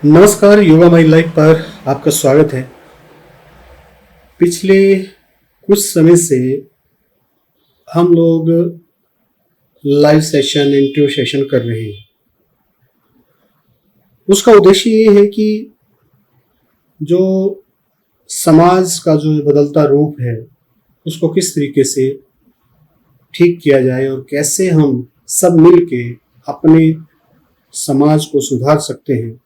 नमस्कार, yoga my life पर आपका स्वागत है। पिछले कुछ समय से हम लोग लाइव सेशन, इंटरव्यू सेशन कर रहे हैं। उसका उद्देश्य ये है कि जो समाज का जो बदलता रूप है उसको किस तरीके से ठीक किया जाए और कैसे हम सब मिल के अपने समाज को सुधार सकते हैं।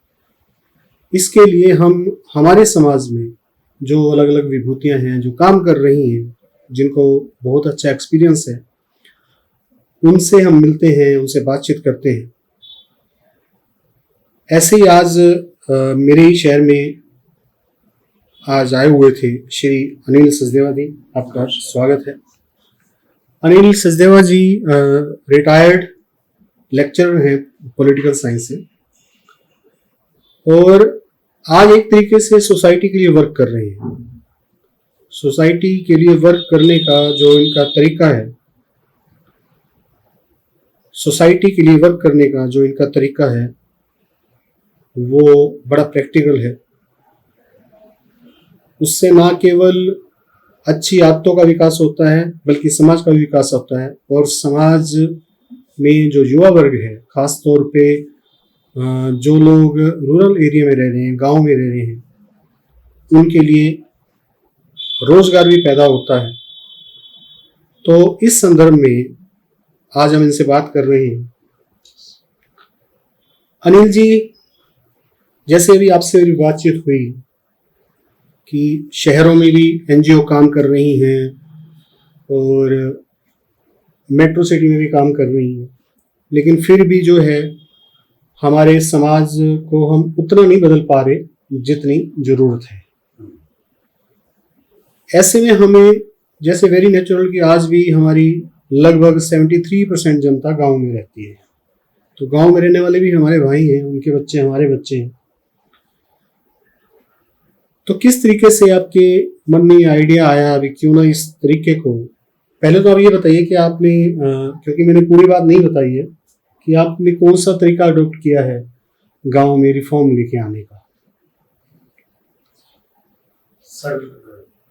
इसके लिए हम हमारे समाज में जो अलग अलग विभूतियां हैं, जो काम कर रही हैं, जिनको बहुत अच्छा एक्सपीरियंस है, उनसे हम मिलते हैं, उनसे बातचीत करते हैं। ऐसे ही आज मेरे ही शहर में आज आए हुए थे श्री अनिल सचदेवा जी। आपका स्वागत है। अनिल सचदेवा जी रिटायर्ड लेक्चरर हैं पॉलिटिकल साइंस से, और आज एक तरीके से सोसाइटी के लिए वर्क कर रहे हैं। सोसाइटी के लिए वर्क करने का जो इनका तरीका है, सोसाइटी के लिए वर्क करने का जो इनका तरीका है वो बड़ा प्रैक्टिकल है। उससे ना केवल अच्छी आदतों का विकास होता है बल्कि समाज का भी विकास होता है। और समाज में जो युवा वर्ग है, खास तौर पे जो लोग रूरल एरिया में रह रहे हैं, गांव में रह रहे हैं, उनके लिए रोजगार भी पैदा होता है। तो इस संदर्भ में आज हम इनसे बात कर रहे हैं। अनिल जी, जैसे अभी आपसे मेरी बातचीत हुई कि शहरों में भी एनजीओ काम कर रही हैं और मेट्रो सिटी में भी काम कर रही हैं, लेकिन फिर भी जो है हमारे समाज को हम उतना नहीं बदल पा रहे जितनी जरूरत है। ऐसे में हमें, जैसे वेरी नेचुरल कि आज भी हमारी लगभग 73% जनता गांव में रहती है, तो गांव में रहने वाले भी हमारे भाई हैं, उनके बच्चे हमारे बच्चे हैं। तो किस तरीके से आपके मन में आइडिया आया अभी क्यों ना इस तरीके को, पहले तो आप ये बताइए कि आपने क्योंकि मैंने पूरी बात नहीं बताई है कि आपने कौन सा तरीका अडॉप्ट किया है गांव में रिफॉर्म लेके आने का। सर,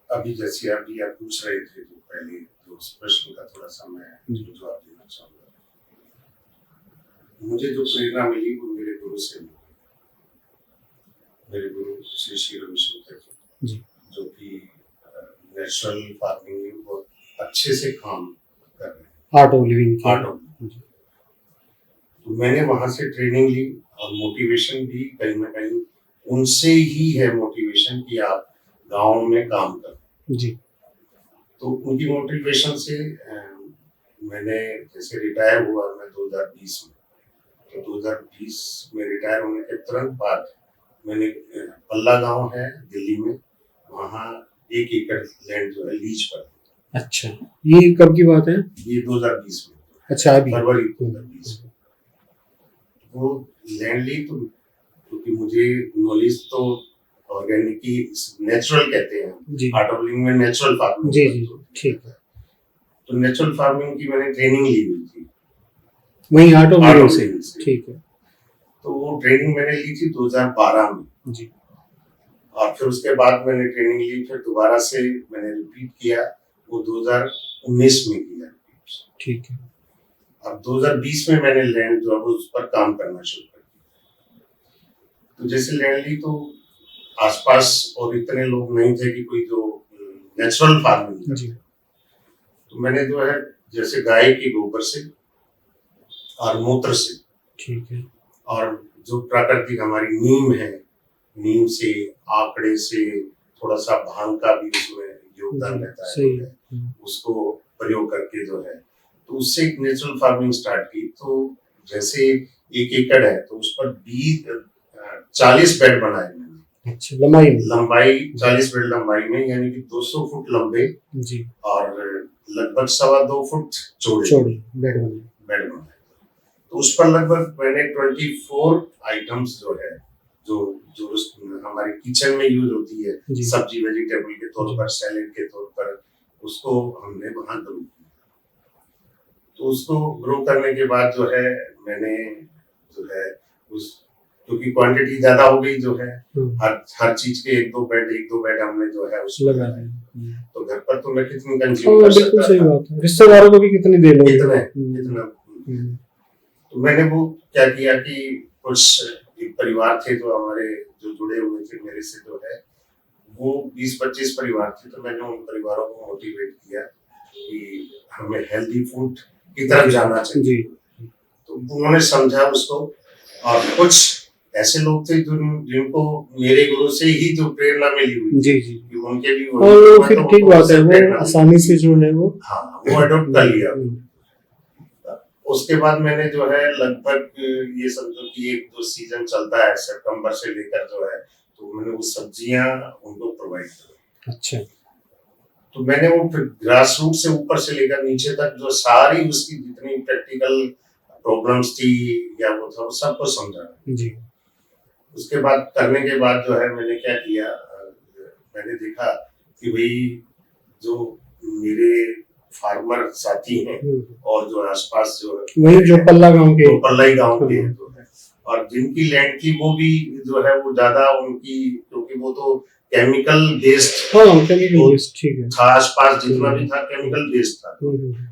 अभी जैसे अभी आप पूछ रहे थे तो पहले तो उस प्रश्न का थोड़ा सा मैं जवाब देना चाहूँगा। मुझे जो प्रेरणा मिली वो मेरे गुरु से मिली। मेरे गुरु श्री श्री रविशंकर जी, जो कि नेचुरल फार्मिंग में बहुत अच्छे से काम कर रहे हैं, आर्ट ऑफ लिविंग। तो मैंने वहां से ट्रेनिंग ली और मोटिवेशन भी कहीं ना कहीं उनसे ही है, मोटिवेशन कि आप गांव में काम करो जी। तो उनकी मोटिवेशन से मैंने जैसे रिटायर हुआ मैं 2020 में, तो 2020 में रिटायर होने के तुरंत बाद मैंने पल्ला गांव है दिल्ली में, वहाँ 1 एकड़ लैंड जो है लीज पर। अच्छा, ये कब की बात है? ये 2020 में। अच्छा, अभी फरवरी 2020 में वो लैंड ली। तो क्योंकि मुझे नॉलेज तो ऑर्गेनिक की नेचुरल कहते हैं, आर्ट ऑफ लिविंग में नेचुरल फार्मिंग जी जी ठीक है। तो नेचुरल फार्मिंग की मैंने ट्रेनिंग ली हुई थी वही आर्ट ऑफ लिविंग से, ठीक है। तो वो ट्रेनिंग मैंने ली थी 2012 में जी। और फिर उसके बाद मैंने ट्रेनिंग ली, फिर दोबारा से मैंने रिपीट किया, वो 2019 में किया, ठीक है। अब 2020 में मैंने लैंड जो है उस पर काम करना शुरू कर दिया। तो जैसे लैंड ली तो आसपास और इतने लोग नहीं थे कि कोई जो नेचुरल फार्मिंग जी। तो मैंने जो है जैसे गाय के गोबर से और मूत्र से, ठीक है, और जो प्राकृतिक हमारी नीम है, नीम से, आंकड़े से, थोड़ा सा भांग का भी उसमें योगदान रहता है, उसको प्रयोग करके जो है, तो उससे एक नेचुरल फार्मिंग स्टार्ट की। तो जैसे 1 एकड़ है तो उस पर 40 बेड बनाए मैंने। अच्छा, लंबाई 40 बेड लंबाई में, यानी कि 200 फुट लंबे जी, और लगभग 2.25 फुट चौड़े बेड बनाए। तो उस पर लगभग मैंने 24 आइटम्स जो है, जो हमारी किचन में यूज होती है, सब्जी वेजिटेबल के तौर पर, सैलेड के तौर पर, उसको हमने वहां ग्रो किया। तो उसको ग्रो करने के बाद जो है मैंने जो है उस क्योंकि क्वांटिटी ज्यादा हो गई जो है, हम्म, हर चीज के एक दो बेड हमने जो है उसको लगा लगाए। दिया। तो घर पर तो मैं कितनी कंज्यूम हाँ कर बिल्कुल सकता सही था, बात है, रिश्तेदारों को भी कितनी दे लोगे। कितने हम्म, कितना। हम्म, तो मैंने वो क्या किया कि कुछ एक परिवार थे जो हमारे जो जुड़े हुए थे मेरे से जो है, वो 20-25 परिवार थे। तो मैंने उन परिवारों को मोटिवेट किया कि हमें हेल्दी फूड की तरफ जाना चाहिए। जी तो उन्होंने समझा उसको। और कुछ ऐसे लोग थे जिनको मेरे गुरु से ही जो प्रेरणा मिली हुई जी जी, कि उनके भी और वो फिर तो ठीक उनको बात उससे है, वो प्रेरणा मिली। आसानी से जो है वो हाँ, वो अडॉप्ट कर लिया। हम्म, उसके बाद मैंने जो है लगभग ये समझो कि एक जो सीजन चलता है सितंबर से लेकर जो है, तो मैंने वो सब्जियां उनको प्रोवाइड की। अच्छा तो मैंने वो फिर ग्रास रूट से ऊपर से लेकर नीचे तक जो सारी उसकी जितनी प्रैक्टिकल प्रॉब्लम्स थी या वो था, वो सबको समझा। जी, उसके बाद करने के बाद जो है मैंने क्या किया, मैंने देखा कि भाई जो मेरे फार्मर साथी हैं और जो आसपास जो वही जो पल्ला गांव के, तो पल्लाई गांव के हाँ, जो है, और जिनकी लैंड थी वो भी जो है वो ज्यादा उनकी, क्योंकि वो तो केमिकल बेस्ड हाँ केमिकल बेस्ड, ठीक है। था, आसपास जितना भी था केमिकल बेस्ड था।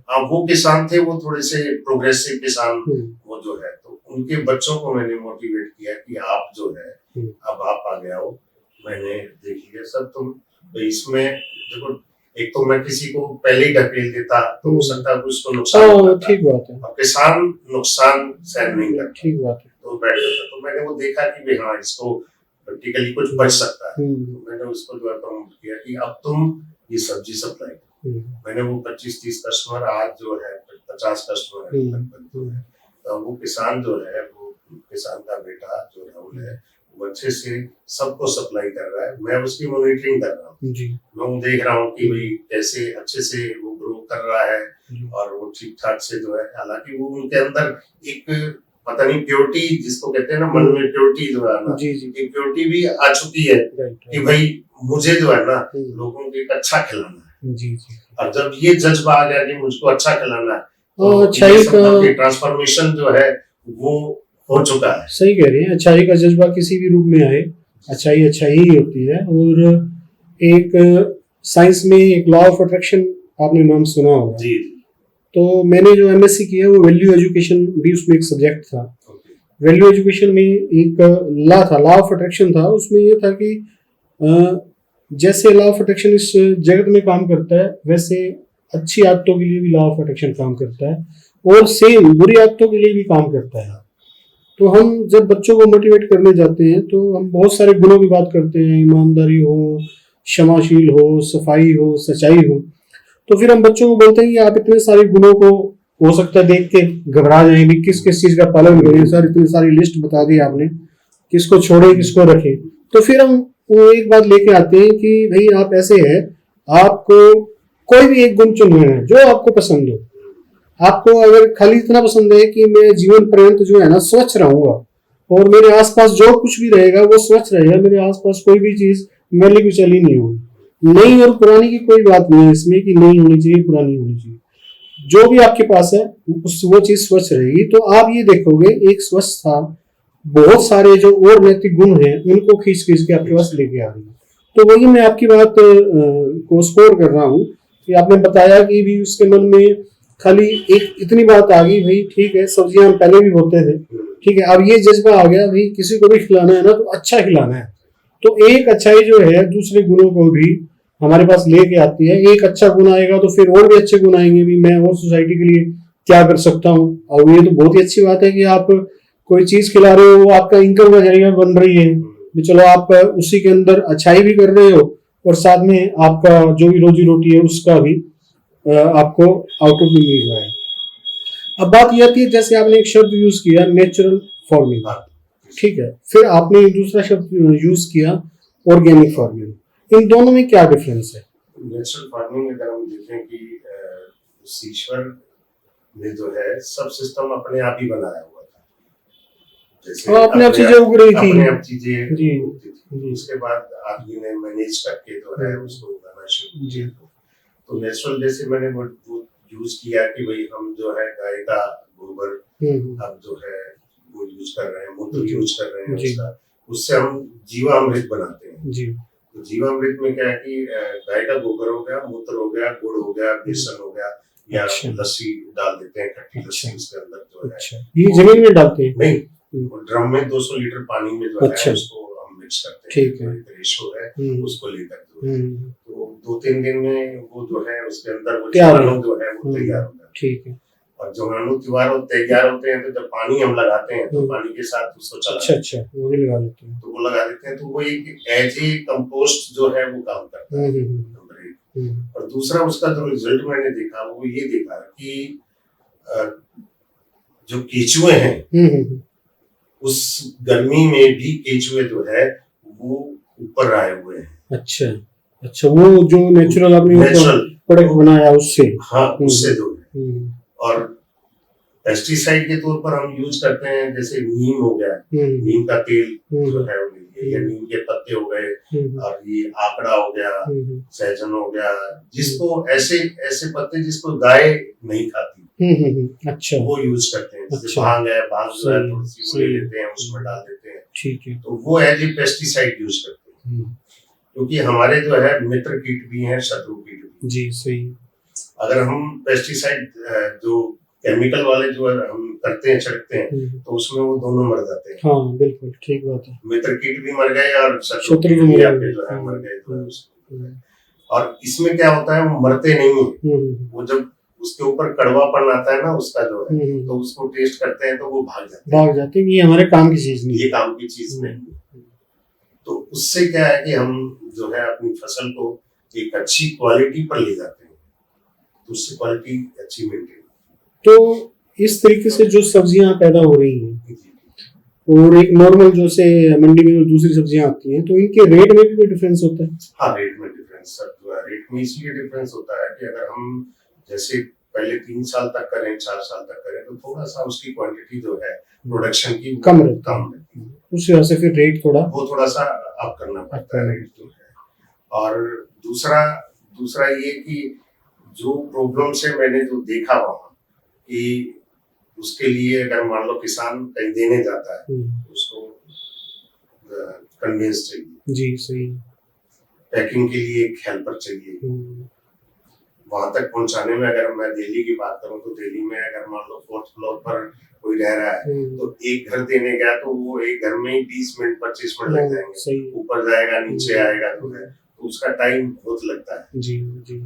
हाँ, वो किसान थे, वो थोड़े से प्रोग्रेसिव किसान वो जो है, तो उनके बच्चों को मैंने मोटिवेट किया कि आप जो है अब आप आगे आओ, मैंने देख लिया सब तुम। तो इसमें देखो, एक तो मैं किसी को पहले ही ढकेल देता तो हो सकता है उसको नुकसान होता था, ठीक बात है, और किसान नुकसान सहन नहीं करता, ठीक बात है। तो बैठ जाता। तो मैंने वो देखा कि भाई हाँ, इसको प्रैक्टिकली कुछ बच सकता है। तो मैंने उसको जो है प्रमोट किया कि अब तुम ये सब्जी सप्लाई करो। मैंने वो 25-30 कस्टमर, आज जो है 50 कस्टमर है लगभग जो है। तो वो किसान जो है, वो किसान का बेटा जो राहुल है, वो अच्छे से सबको सप्लाई कर रहा है। मैं उसकी मॉनिटरिंग कर रहा हूँ, मैं देख रहा हूँ कि भाई कैसे अच्छे से वो ग्रो कर रहा है और वो ठीक ठाक से जो है। हालांकि वो उनके अंदर एक पता नहीं प्योरिटी जिसको कहते हैं ना, मन में प्योरिटी जो है ना, एक प्योरिटी भी आ चुकी है कि भाई मुझे जो है ना लोगों को एक अच्छा खिलाना है। जी जी, और जब ये जज्बा आ गया कि मुझको अच्छा खिलाना है, तो अच्छाई का ट्रांसफॉर्मेशन जो है वो हो चुका है। सही कह रहे हैं, अच्छाई का जज्बा किसी भी रूप में आए, अच्छाई अच्छाई ही होती है। और एक साइंस में एक लॉ ऑफ अट्रैक्शन आपने नाम सुना होगा। जी। तो मैंने जो एमएससी किया वो वैल्यू एजुकेशन भी उसमें एक सब्जेक्ट था। वैल्यू एजुकेशन में एक लॉ था, लॉ ऑफ अट्रैक्शन था। उसमें ये था कि जैसे लॉ ऑफ अट्रैक्शन इस जगत में काम करता है, वैसे अच्छी आदतों के लिए भी लॉ ऑफ अट्रैक्शन काम करता है, और सेम बुरी आदतों के लिए भी काम करता है। तो हम जब बच्चों को मोटिवेट करने जाते हैं तो हम बहुत सारे गुणों की बात करते हैं, ईमानदारी हो, क्षमाशील हो, सफाई हो, सच्चाई हो। तो फिर हम बच्चों को बोलते हैं कि आप इतने सारे गुणों को हो सकता है देख के घबरा जाए भी, किस किस चीज का पालन करें सर, इतनी सारी लिस्ट बता दी आपने, किसको छोड़े किसको रखें। तो फिर हम वो एक बात लेके आते हैं कि भाई आप ऐसे है, आपको कोई भी एक गुण चुनना है जो आपको पसंद हो। आपको अगर खाली इतना पसंद है कि मैं जीवन पर्यंत जो है ना स्वच्छ रहूंगा, और मेरे आसपास जो कुछ भी रहेगा वो स्वच्छ रहेगा, मेरे आसपास कोई भी चीज मैली कुचैली नहीं होगी। नई और पुरानी की कोई बात नहीं है इसमें कि नई होनी चाहिए पुरानी होनी चाहिए, जो भी आपके पास है वो चीज स्वच्छ रहेगी। तो आप ये देखोगे एक स्वच्छ था, बहुत सारे जो और नैतिक गुण हैं उनको खींच खींच के आपके पास लेके आ रही है। तो वही मैं आपकी बात को स्कोर कर रहा हूँ कि आपने बताया कि भी उसके मन में खाली एक इतनी बात आ गई, भाई ठीक है सब्जियां हम पहले भी बोलते थे, ठीक है अब ये जज्बा आ गया भाई किसी को भी खिलाना है ना तो अच्छा खिलाना है। तो एक अच्छाई जो है दूसरे गुणों को भी हमारे पास लेके आती है। एक अच्छा गुण आएगा तो फिर और भी अच्छे गुण आएंगे, भी मैं और सोसाइटी के लिए क्या कर सकता हूँ। और ये तो बहुत ही अच्छी बात है कि आप कोई चीज खिला रहे हो, वो आपका इनकम का जरिया बन रही है। चलो आप उसी के अंदर अच्छाई भी कर रहे हो और साथ में आपका जो भी रोजी रोटी है उसका भी आपको आउटपुट भी मिल रहा है। अब बात यह आती है, जैसे आपने एक शब्द यूज किया नेचुरल फार्मिंग, ठीक है, फिर आपने एक दूसरा शब्द यूज किया ऑर्गेनिक फार्मिंग, इन दोनों में क्या डिफरेंस है? नेचुरल फार्मिंग अगर हम देखें कि ईश्वर ने जो है सब सिस्टम अपने आप ही बनाया हुआ था, जैसे अपने आप चीजें उग रही थी, अपने आप चीजें जी, उगती थी। उसके बाद आदमी ने मैनेज करके जो है उसको उगाना शुरू किया। तो नेचुरल जैसे मैंने वो यूज किया कि भाई हम जो है गाय का गोबर अब जो है वो यूज कर रहे हैं, मूत्र जी। यूज कर रहे हैं जी। उसका, उससे हम जीवामृत बनाते हैं। जी। तो जीवामृत में क्या है कि गाय का गोबर हो गया, मूत्र हो गया, गुड़ हो गया, बेसन हो गया, या अच्छा। लस्सी डाल देते हैं, खट्टी अच्छा। लस्सी उसके अंदर जो है। अच्छा, ये जमीन में डालते हैं? नहीं, हम्म। वो ड्रम में 200 लीटर पानी में जो अच्छा। है उसको हम मिक्स करते हैं। ठीक है। जो एक रेशो है उसको लेकर जो है, हम्म। तो 2-3 दिन में वो जो है उसके अंदर वो तैयार जीवाणु जो है वो तैयार हो जाता है। ठीक है। और जीवाणु तैयार होते हैं तो जब पानी हम लगाते हैं तो हम्म। पानी के साथ उसको चला अच्छा अच्छा, वो भी लगा देते हैं। तो वो लगा देते हैं, तो वो एक एज ए कंपोस्ट जो है वो काम करता है, नंबर एक। और दूसरा उसका जो रिजल्ट मैंने देखा वो ये देखा कि जो केचुए हैं उस गर्मी में भी केचुए जो है वो ऊपर आए हुए हैं। अच्छा अच्छा, वो जो नेचुरल आपने प्रोडक्ट बनाया उससे? हाँ, उससे जो है। और पेस्टिसाइड के तौर पर हम यूज करते हैं, जैसे नीम हो गया, नीम का तेल जो है वो लीजिए, या नीम के पत्ते हो गए, और ये आकड़ा हो गया, सहजन हो गया, जिसको ऐसे ऐसे पत्ते जिसको गाय नहीं खाती, अच्छा, वो यूज करते हैं। जैसे अच्छा। भांग है, भांग जो है थोड़ी सी वो ले लेते हैं, उसमें डाल देते हैं, ठीक है। तो वो एज ए पेस्टिसाइड यूज करते हैं। क्योंकि हमारे जो है मित्र कीट भी हैं, शत्रु कीट भी। जी, सही। अगर हम पेस्टिसाइड जो केमिकल वाले जो हम करते हैं, छिड़कते हैं, तो उसमें वो दोनों मर जाते हैं। हाँ, बिल्कुल ठीक बात है। मित्र कीट भी मर गए और शत्रु शत्रु कीट भी भी मर आपके गए। जो है मर गए, जो है उसमें। और इसमें क्या होता है, वो मरते नहीं है। वो जब उसके ऊपर कड़वापन आता है ना उसका जो है, तो उसको टेस्ट करते हैं तो वो भाग जाते हैं। ये हमारे काम की चीज नहीं, ये काम की चीज नहीं है। तो उससे क्या है कि हम जो है अपनी फसल को एक अच्छी क्वालिटी पर ले जाते हैं, तो उससे क्वालिटी अच्छी मेंटेन। तो इस तरीके से जो सब्जियां पैदा हो रही हैं और एक नॉर्मल जो से मंडी में जो दूसरी सब्जियां आती हैं, तो इनके रेट में भी कोई डिफरेंस होता है? हाँ, रेट में डिफरेंस जो है, रेट में इसलिए डिफरेंस होता है कि अगर हम जैसे पहले 3 साल तक करें, 4 साल तक करें, तो थोड़ा सा उसकी क्वांटिटी जो है प्रोडक्शन की कम रहती है, उस वजह से फिर रेट थोड़ा सा अप करना पड़ता है, रेट जो है। और दूसरा ये कि जो प्रॉब्लम से मैंने जो देखा वहाँ, कि उसके लिए अगर मान लो किसान कहीं देने जाता है, उसको कन्वेंस चाहिए, जी सही, पैकिंग के लिए एक हेल्पर चाहिए, वहां तक पहुंचाने में अगर मैं दिल्ली की बात करूं तो दिल्ली में अगर मान लो 4th फ्लोर पर कोई रह रहा है, तो एक घर देने गया तो वो एक घर में ही 20 मिनट 25 मिनट लग जाएंगे, ऊपर जाएगा नीचे आएगा जो है, तो उसका टाइम बहुत लगता है। जी जी,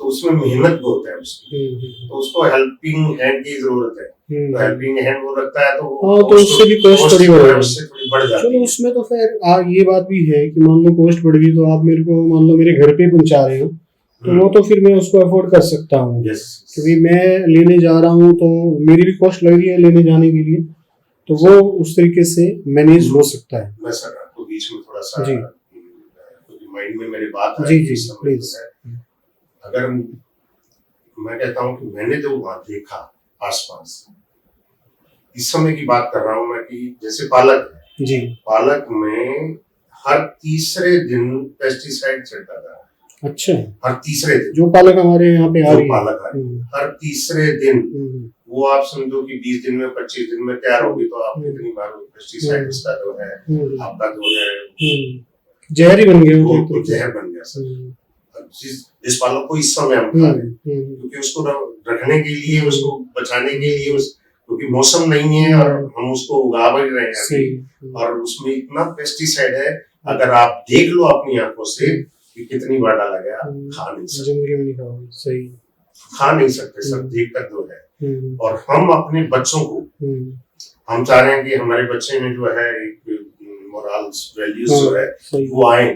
तो उसमें मेहनत बहुत है उसकी, तो उसको हेल्पिंग हैंड की जरूरत है। तो हेल्पिंग हैंड वो रखता है तो उससे भी कॉस्ट थोड़ी बढ़ जाती है। चलो उसमें तो फिर ये बात भी है कि मान लो कॉस्ट बढ़ गई, तो आप मेरे को मान लो मेरे घर पे पहुंचा रहे हो, तो वो तो फिर मैं उसको अफोर्ड कर सकता हूँ, क्योंकि मैं लेने जा रहा हूँ तो मेरी भी कॉस्ट लग रही है लेने जाने के लिए, तो वो उस तरीके से मैनेज हो सकता है। मैं सर आपको बीच में थोड़ा सा माइंड में मेरी बात जी जी प्लीज। अगर मैं कहता हूँ कि मैंने जो वहां देखा आसपास, इस समय की बात कर रहा हूँ मैं, कि जैसे पालक है जी, पालक में हर तीसरे दिन पेस्टिसाइड छिड़का जा रहा है। अच्छा, हर तीसरे दिन जो पालक हमारे यहाँ पे आ रही है, हर तीसरे दिन, वो आप समझो कि 20 दिन में 25 दिन में तैयार होगी, तो आप कितनी बार पेस्टिसाइड उसका जो है आपका जो है जहर ही बन गया, वो जहर बन गया सर। जिस पालक को इस समय हम खा रहे हैं, क्योंकि उसको रखने के लिए, उसको बचाने के लिए, क्योंकि मौसम नहीं है और हम उसको उगा भी रहे हैं, और उसमें इतना पेस्टिसाइड है, अगर आप देख लो अपनी आंखों से कि कितनी बार डाला गया, खा नहीं सकते, जिंदगी में नहीं खाओगे, सही खा नहीं सकते सर, देखकर जो है। और हम अपने बच्चों को, हम चाह रहे हैं कि हमारे बच्चे में जो है एक मोरल्स वैल्यूज जो है वो आए,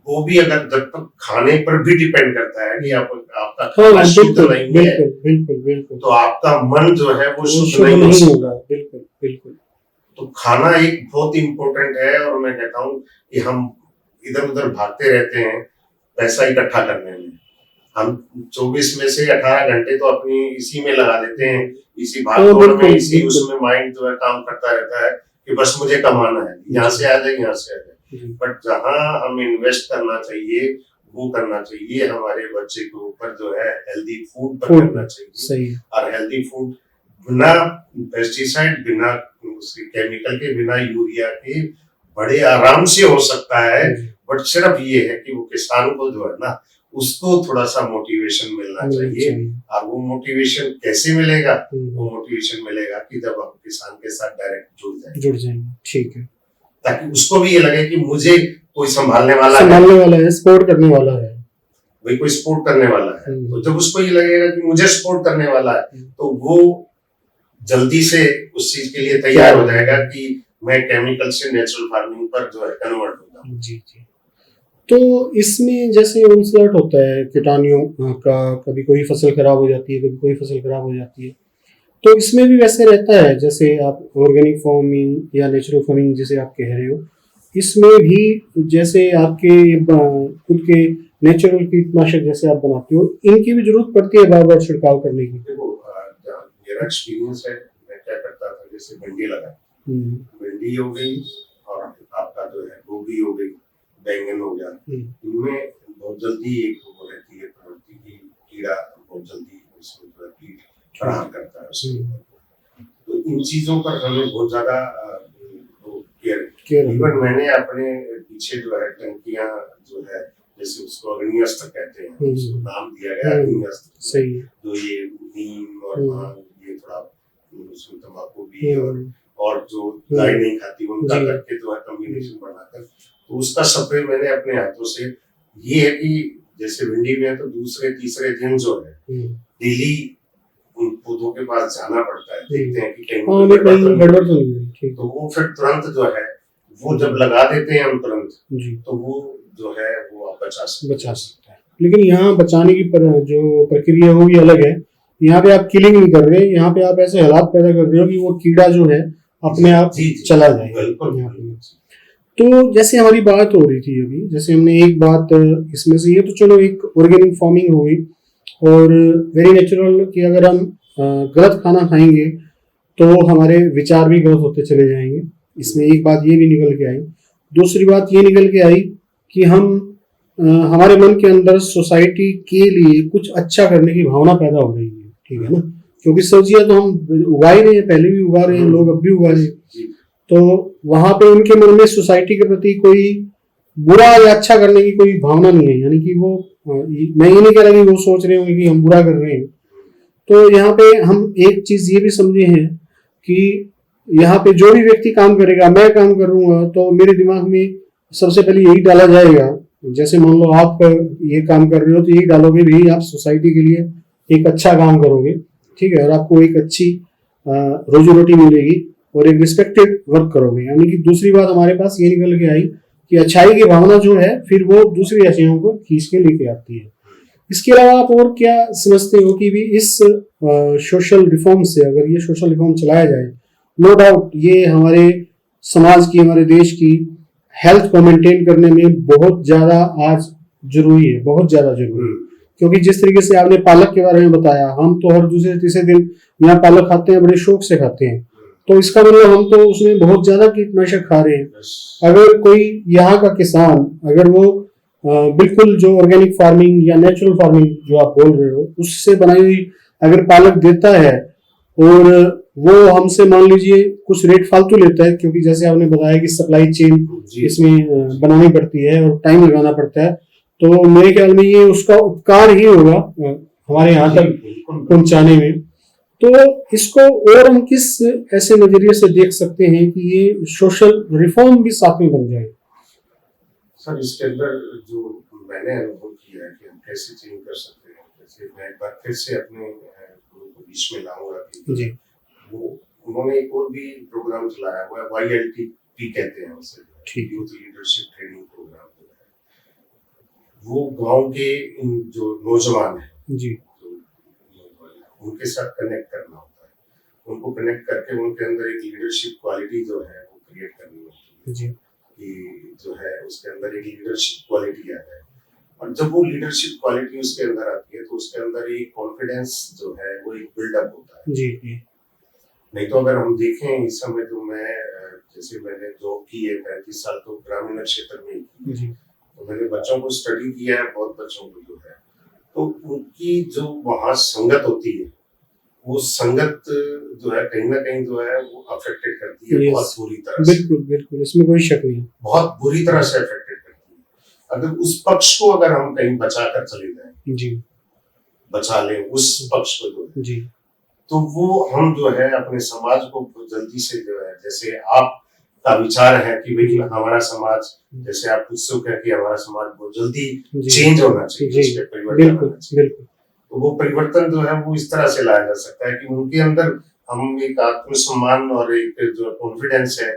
वो भी अगर जब तक खाने पर भी डिपेंड करता है कि आपका खाना शुद्ध नहीं है, बिल्कुल बिल्कुल, तो आपका मन जो है वो शुद्ध नहीं होगा, बिल्कुल बिल्कुल। तो खाना एक बहुत इम्पोर्टेंट है, और मैं कहता हूँ कि हम इधर उधर भागते रहते हैं पैसा इकट्ठा करने में, हम 24 में से 18 घंटे तो अपनी इसी में लगा देते हैं, इसी भागदौड़ में, इसी उसमें माइंड जो है काम करता रहता है कि बस मुझे कमाना है, यहाँ से आ जाए, यहाँ से आ जाए। बट जहाँ हम इन्वेस्ट करना चाहिए वो करना चाहिए हमारे बच्चे के ऊपर, जो है हेल्दी फूड पर करना चाहिए। सही। और हेल्दी फूड बिना पेस्टिसाइड, बिना उसके केमिकल के, बिना यूरिया के बड़े आराम से हो सकता है। बट सिर्फ ये है कि वो किसान को जो है ना, उसको थोड़ा सा मोटिवेशन मिलना चाहिए। और वो मोटिवेशन कैसे मिलेगा? वो मोटिवेशन मिलेगा कि जब हम किसान के साथ डायरेक्ट जुड़ जाएंगे। ठीक है, ताकि उसको भी ये लगे कि मुझे कोई संभालने वाला है, सपोर्ट करने वाला है, भाई कोई सपोर्ट करने वाला है। तो जब उसको ये लगेगा कि मुझे सपोर्ट करने वाला है, तो वो जल्दी से उस चीज के लिए तैयार हो जाएगा कि मैं केमिकल से नेचुरल फार्मिंग पर जो है कन्वर्ट हो जाऊं। जी जी। तो इसमें जैसे ऑनस्लॉट होता है कीटाणुओं का, कभी कोई फसल खराब हो जाती है, कभी कोई फसल खराब हो जाती है, तो इसमें भी वैसे रहता है जैसे आप ऑर्गेनिक फार्मिंग या नेचुरल फार्मिंग जैसे आप कह रहे हो, इसमें भी जैसे आपके खुद के नेचुरल कीटनाशक जैसे आप बनाते हो, इनकी भी जरूरत पड़ती है बार बार छिड़काव करने की? देखो, मेरा एक्सपीरियंस है, मैं क्या करता था, जैसे भिंडी लगा, भिंडी हो गई और आपका जो है गोभी हो गई, बैंगन हो गया, इनमें बहुत जल्दी एक वो रहती है प्रवृत्ति की कीड़ा बहुत जल्दी उसमें जो है कीट प्रहार करता है उसमें। तो इन चीजों पर हमें बहुत ज्यादा केयर, इवन मैंने अपने पीछे जो है टंकियां जो है, जैसे उसको अग्निअस्त्र कहते हैं, उसको नाम दिया गया अग्निअस्त्र। सही है। तो ये नीम और भांग, ये थोड़ा उसमें तंबाकू भी और जो गाय नहीं खाती उनका करके जो है कॉम्बिनेशन बनाकर, तो उसका स्प्रे मैंने अपने हाथों से, ये है कि जैसे भिंडी में है तो दूसरे तीसरे दिन जो है डेली उन पौधों के पास जाना पड़ता है, देखते हैं कि कहीं गड़बड़ तो नहीं। तो वो फिर तुरंत जो है वो जब लगा देते हैं हम तुरंत, तो वो जो है वो आप बचा सकते हैं। लेकिन यहाँ बचाने की जो प्रक्रिया है वो भी अलग है। यहाँ पे आप किलिंग नहीं कर रहे, यहाँ पे आप ऐसे हालात पैदा कर रहे हो कि वो कीड़ा जो है अपने आप चला जाए। तो जैसे हमारी बात हो रही थी अभी, जैसे हमने एक बात इसमें से, ये तो चलो एक ऑर्गेनिक फार्मिंग हो गई और वेरी नेचुरल कि अगर हम गलत खाना खाएंगे तो हमारे विचार भी गलत होते चले जाएंगे, इसमें एक बात ये भी निकल के आई। दूसरी बात ये निकल के आई कि हम हमारे मन के अंदर सोसाइटी के लिए कुछ अच्छा करने की भावना पैदा हो रही है, ठीक है ना, क्योंकि सब्जियां तो हम उगा ही रहे हैं, पहले भी उगा रहे हैं लोग, अब भी उगा रहे हैं, तो वहां पे उनके मन में सोसाइटी के प्रति कोई बुरा या अच्छा करने की कोई भावना नहीं है। यानी कि वो, मैं ये नहीं कह रहा कि वो सोच रहे होंगे कि हम बुरा कर रहे हैं। तो यहाँ पे हम एक चीज ये भी समझे हैं कि यहाँ पे जो भी व्यक्ति काम करेगा, मैं काम करूंगा तो मेरे दिमाग में सबसे पहले यही डाला जाएगा, जैसे मान लो आप ये काम कर रहे हो तो यही डालोगे भी आप सोसाइटी के लिए एक अच्छा काम करोगे, ठीक है, और आपको एक अच्छी रोजी रोटी मिलेगी और एक रिस्पेक्टेड वर्क करोगे। यानी कि दूसरी बात हमारे पास ये निकल के आई कि अच्छाई की भावना जो है फिर वो दूसरी अच्छाइयों को खींच के लेके आती है। इसके अलावा आप और क्या समझते हो कि भी इस सोशल रिफॉर्म से, अगर ये सोशल रिफॉर्म चलाया जाए, नो डाउट ये हमारे समाज की, हमारे देश की हेल्थ को मेंटेन करने में बहुत ज्यादा आज जरूरी है, बहुत ज्यादा जरूरी है। क्योंकि जिस तरीके से आपने पालक के बारे में बताया, हम तो हर दूसरे तीसरे दिन यहाँ पालक खाते हैं, बड़े शौक से खाते हैं, तो इसका मतलब हम तो उसमें बहुत ज्यादा कीटनाशक खा रहे हैं। अगर कोई यहाँ का किसान, अगर वो बिल्कुल जो ऑर्गेनिक फार्मिंग या नेचुरल फार्मिंग जो आप बोल रहे हो उससे बनाई हुई अगर पालक देता है और वो हमसे मान लीजिए कुछ रेट फालतू लेता है, क्योंकि जैसे आपने बताया कि सप्लाई चेन इसमें बनानी पड़ती है और टाइम लगाना पड़ता है, तो मेरे ख्याल में ये उसका उपकार ही होगा हमारे यहाँ तक पहुंचाने में। तो इसको और हम किस ऐसे नजरिए से देख सकते हैं कि ये सोशल रिफॉर्म भी साथ में बन जाए? सर, इसके अंदर जो मैंने अनुभव किया है कि हम कैसे चेंज कर सकते हैं, जैसे मैं एक बार फिर से अपने गुरु को बीच में लाऊंगा कि वो उन्होंने एक और भी प्रोग्राम चलाया हुआ है, YLTP कहते हैं उसे, यूथ लीडरशिप ट्रेनिंग प्रोग्राम जो है, वो गांव के जो नौजवान हैं जी, उनके साथ कनेक्ट करना होता है, उनको कनेक्ट करके उनके अंदर एक लीडरशिप क्वालिटी जो है वो क्रिएट करनी होती है जी, कि जो है उसके अंदर एक लीडरशिप क्वालिटी आ जाए, और जब वो लीडरशिप क्वालिटी उसके अंदर आती है तो उसके अंदर एक कॉन्फिडेंस जो है वो एक बिल्डअप होता है जी। नहीं तो अगर हम देखें इस समय, तो मैं जैसे मैंने जॉब की है 35 साल तो ग्रामीण क्षेत्र में की, तो मैंने बच्चों को स्टडी किया है, बहुत बच्चों को जो है, तो उनकी जो वहाँ संगत होती है वो संगत जो है कहीं ना कहीं जो है वो अफेक्टेड करती है, बहुत बुरी तरह से। बिल्कुल बिल्कुल, इसमें कोई शक नहीं, बहुत बुरी तरह से अफेक्टेड करती है। अगर उस पक्ष को अगर हम कहीं बचा कर चले जाए जी, बचा लें उस पक्ष को जो जी, तो वो हम जो है अपने समाज को जल्दी से जो है, जैसे आपका विचार है कि भाई हमारा समाज, जैसे आप उत्सुक है कि हमारा समाज बहुत जल्दी चेंज होना चाहिए, परिवर्तन होना चाहिए, तो वो परिवर्तन जो है वो इस तरह से लाया जा सकता है कि उनके अंदर हम एक आत्मसम्मान और एक जो कॉन्फिडेंस है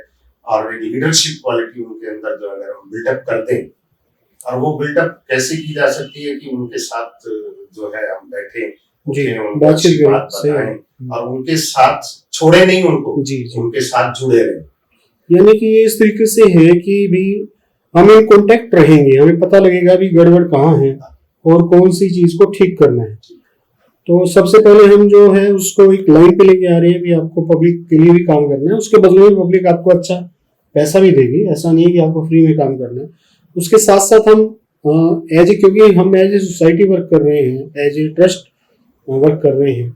और एक लीडरशिप क्वालिटी उनके अंदर जो अगर हम बिल्डअप कर दें, और वो बिल्डअप कैसे की जा सकती है कि उनके साथ जो है हम बैठे, बातचीत करें और उनके साथ छोड़े नहीं उनको, उनके साथ जुड़े रहे। यानी कि ये इस तरीके से है कि भी हम इन कांटेक्ट रहेंगे, हमें पता लगेगा भी गड़बड़ कहाँ है और कौन सी चीज को ठीक करना है। तो सबसे पहले हम जो है उसको एक लाइन पे लेके आ रहे हैं भी आपको पब्लिक के लिए भी काम करना है, उसके बदले में पब्लिक आपको अच्छा पैसा भी देगी, ऐसा नहीं है कि आपको फ्री में काम करना है। उसके साथ साथ हम क्योंकि हम एज ए सोसाइटी वर्क कर रहे हैं, एज ए ट्रस्ट वर्क कर रहे हैं,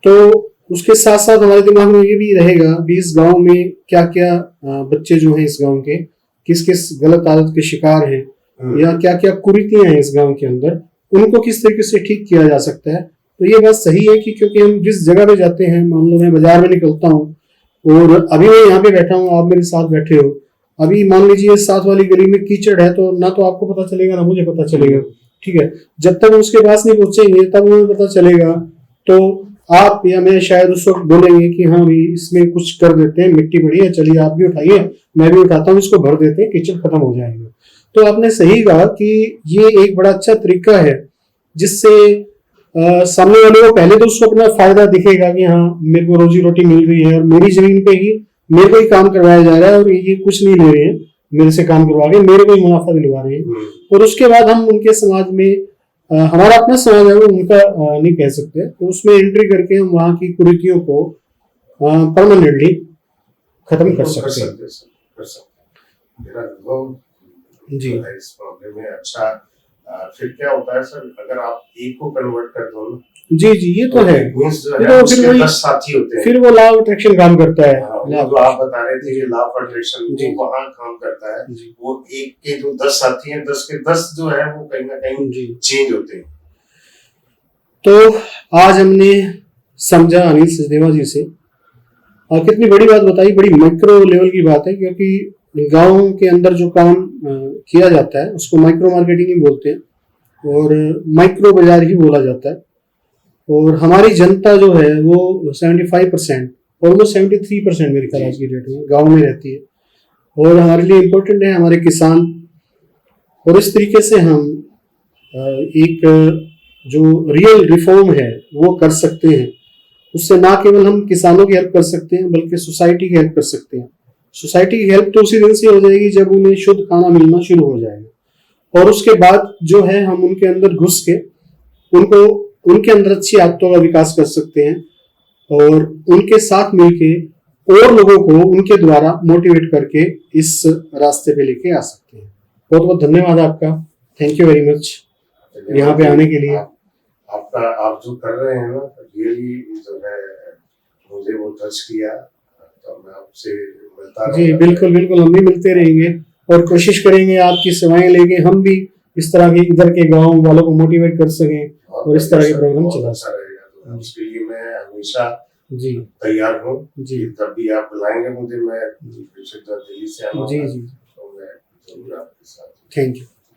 तो उसके साथ साथ हमारे दिमाग में ये भी रहेगा भी इस गांव में क्या क्या बच्चे जो हैं इस गांव के किस किस गलत आदत के शिकार हैं या क्या क्या कुरीतियां हैं इस गांव के अंदर, उनको किस तरीके से ठीक किया जा सकता है। तो ये बात सही है कि क्योंकि हम जिस जगह पे जाते हैं, मान लो मैं बाजार में निकलता हूँ और अभी मैं यहाँ पे बैठा हूँ, आप मेरे साथ बैठे हो, अभी मान लीजिए साथ वाली गली में कीचड़ है तो ना तो आपको पता चलेगा ना मुझे पता चलेगा, ठीक है। जब तक उसके पास नहीं पहुंचेंगे तब हमें पता चलेगा, तो आप या मैं शायद उस वक्त बोलेंगे कि हाँ भाई इसमें कुछ कर देते हैं, मिट्टी बड़ी है, चलिए आप भी उठाइए, मैं भी उठाता हूँ, इसको भर देते हैं, कीचड़ खत्म हो जाएगा। तो आपने सही कहा कि ये एक बड़ा अच्छा तरीका है जिससे सामने वाले को पहले तो उसको अपना फायदा दिखेगा कि हाँ मेरे को रोजी रोटी मिल रही है और मेरी जमीन पे ही मेरे को ही काम करवाया जा रहा है और ये कुछ नहीं ले रहे हैं मेरे से काम करवा के, मेरे को ही मुनाफा दिलवा रहे हैं। और उसके बाद हम उनके समाज में हमारा अपना समाज है वो उनका नहीं कह सकते, तो उसमें एंट्री करके हम वहाँ की कुरीतियों को परमानेंटली खत्म कर सकते हैं। मेरा अनुभव जी इस मामले में अच्छा। फिर क्या होता है सर, अगर आप एक को कन्वर्ट कर दो ना, जी ये तो है, फिर 10 साथी होते हैं, फिर वो लॉ ऑफ अट्रैक्शन काम करता है। जो आप बता रहे थे कि लॉ ऑफ अट्रैक्शन वो वहाँ काम करता है, वो एक के जो 10 साथी हैं 10 के 10 जो है वो कहीं ना कहीं चेंज होते हैं। तो आज हमने समझा अनिल सचदेवा जी से, और कितनी बड़ी बात बताई, बड़ी माइक्रो लेवल की बात है, क्योंकि गांव के अंदर जो काम किया जाता है उसको माइक्रो मार्केटिंग ही बोलते हैं और माइक्रो बाजार ही बोला जाता है। और हमारी जनता जो है वो 75%, ऑलमोस्ट 73% मेरे ख्याल आज की डेट में गाँव में रहती है, और हमारे लिए इम्पोर्टेंट है हमारे किसान। और इस तरीके से हम एक जो रियल रिफॉर्म है वो कर सकते हैं। उससे ना केवल हम किसानों की हेल्प कर सकते हैं बल्कि सोसाइटी की हेल्प कर सकते हैं। सोसाइटी की हेल्प तो उसी दिन से हो जाएगी जब उन्हें शुद्ध खाना मिलना शुरू हो जाएगा, और उसके बाद जो है हम उनके अंदर घुस के उनको उनके अंदर अच्छी आदतों का विकास कर सकते हैं और उनके साथ मिलके और लोगों को उनके द्वारा मोटिवेट करके इस रास्ते पे लेके आ सकते हैं। बहुत बहुत धन्यवाद आपका, थैंक यू वेरी मच यहाँ पे आने के लिए। आपका आप जो कर रहे हैं ना रियली जो है मुझे वो टच किया, तो मैं आपसे मिलता जी बिल्कुल बिल्कुल, हम भी मिलते रहेंगे और कोशिश करेंगे आपकी सेवाएं लेके हम भी इस तरह के इधर के गांव वालों को मोटिवेट कर सकें और इस तरह के प्रोग्राम चला सकें। उसके लिए मैं हमेशा जी तैयार हूँ जी, जब भी आप बुलाएंगे मुझे, मैं दिल्ली से आऊंगा, जी जी, तो मैं जरूर आपके साथ। Thank you.